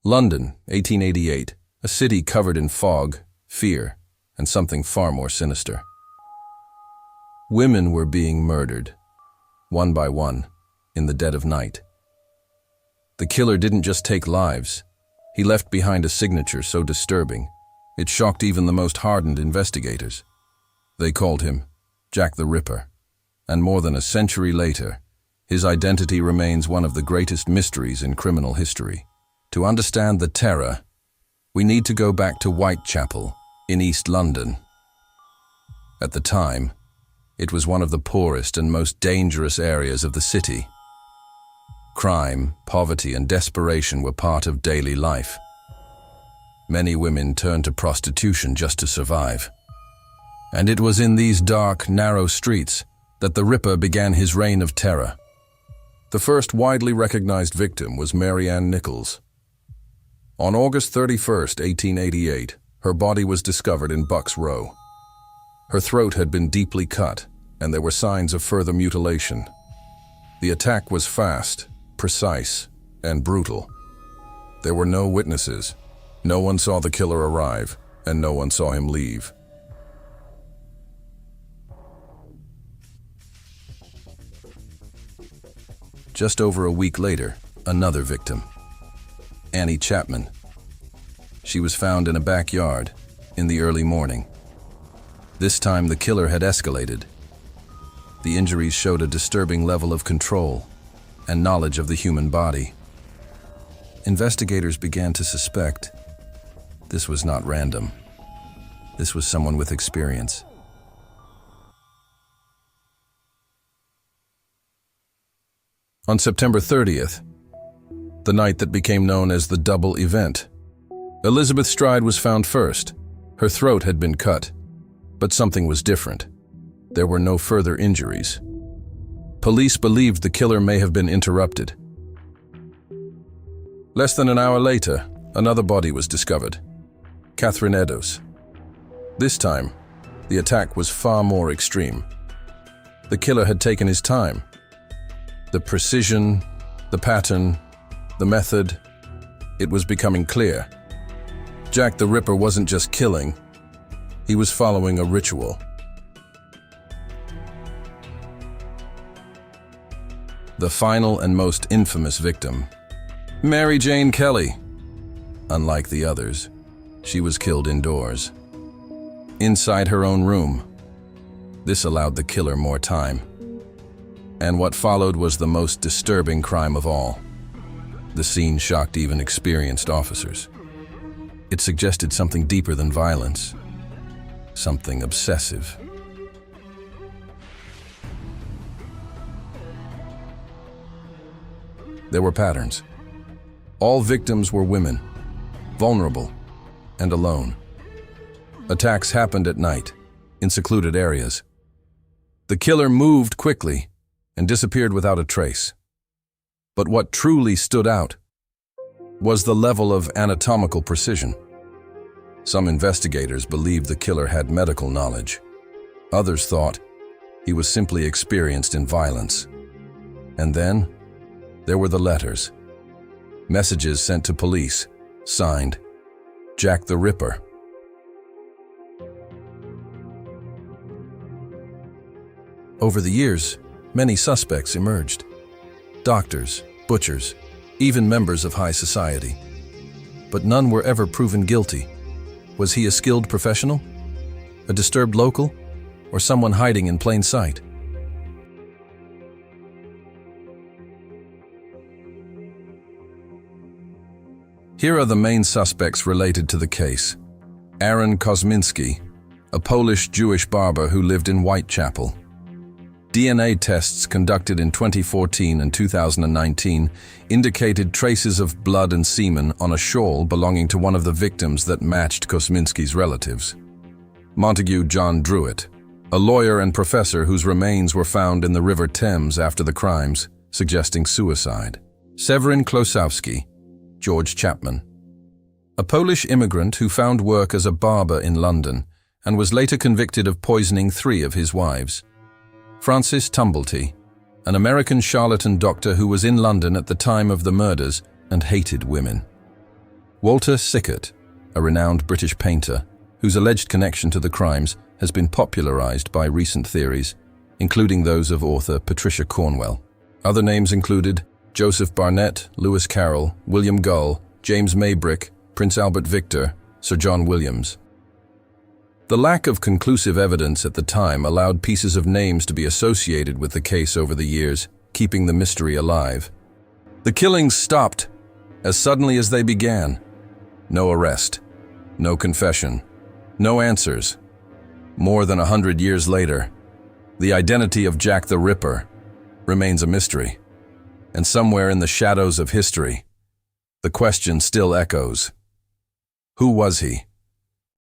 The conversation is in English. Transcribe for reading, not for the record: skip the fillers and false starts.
London, 1888, a city covered in fog, fear, and something far more sinister. Women were being murdered, one by one, in the dead of night. The killer didn't just take lives. He left behind a signature so disturbing, it shocked even the most hardened investigators. They called him Jack the Ripper, and more than a century later, his identity remains one of the greatest mysteries in criminal history. To understand the terror, we need to go back to Whitechapel in East London. At the time, it was one of the poorest and most dangerous areas of the city. Crime, poverty, and desperation were part of daily life. Many women turned to prostitution just to survive. And it was in these dark, narrow streets that the Ripper began his reign of terror. The first widely recognized victim was Mary Ann Nichols. On August 31st, 1888, her body was discovered in Bucks Row. Her throat had been deeply cut, and there were signs of further mutilation. The attack was fast, precise, and brutal. There were no witnesses. No one saw the killer arrive, and no one saw him leave. Just over a week later, another victim, Annie Chapman. She was found in a backyard in the early morning. This time the killer had escalated. The injuries showed a disturbing level of control and knowledge of the human body. Investigators began to suspect this was not random. This was someone with experience. On September 30th, the night that became known as the double event, Elizabeth Stride was found first. Her throat had been cut, but something was different. There were no further injuries. Police believed the killer may have been interrupted. Less than an hour later, another body was discovered, Catherine Eddowes. This time, the attack was far more extreme. The killer had taken his time. The precision, the pattern, the method, it was becoming clear. Jack the Ripper wasn't just killing, he was following a ritual. The final and most infamous victim, Mary Jane Kelly. Unlike the others, she was killed indoors, inside her own room. This allowed the killer more time. And what followed was the most disturbing crime of all. The scene shocked even experienced officers. It suggested something deeper than violence, something obsessive. There were patterns. All victims were women, vulnerable, and alone. Attacks happened at night, in secluded areas. The killer moved quickly and disappeared without a trace. But what truly stood out was the level of anatomical precision. Some investigators believed the killer had medical knowledge. Others thought he was simply experienced in violence. And then, there were the letters. Messages sent to police, signed, Jack the Ripper. Over the years, many suspects emerged. Doctors, butchers, even members of high society. But none were ever proven guilty. Was he a skilled professional? A disturbed local? Or someone hiding in plain sight? Here are the main suspects related to the case. Aaron Kosminski, a Polish-Jewish barber who lived in Whitechapel. DNA tests conducted in 2014 and 2019 indicated traces of blood and semen on a shawl belonging to one of the victims that matched Kosminski's relatives. Montague John Druitt, a lawyer and professor whose remains were found in the River Thames after the crimes, suggesting suicide. Severin Klosowski, George Chapman, a Polish immigrant who found work as a barber in London and was later convicted of poisoning 3 of his wives. Francis Tumblety, an American charlatan doctor who was in London at the time of the murders and hated women. Walter Sickert, a renowned British painter, whose alleged connection to the crimes has been popularized by recent theories, including those of author Patricia Cornwell. Other names included Joseph Barnett, Lewis Carroll, William Gull, James Maybrick, Prince Albert Victor, Sir John Williams. The lack of conclusive evidence at the time allowed pieces of names to be associated with the case over the years, keeping the mystery alive. The killings stopped as suddenly as they began. No arrest, no confession, no answers. More than 100 years later, the identity of Jack the Ripper remains a mystery. And somewhere in the shadows of history, the question still echoes. Who was he?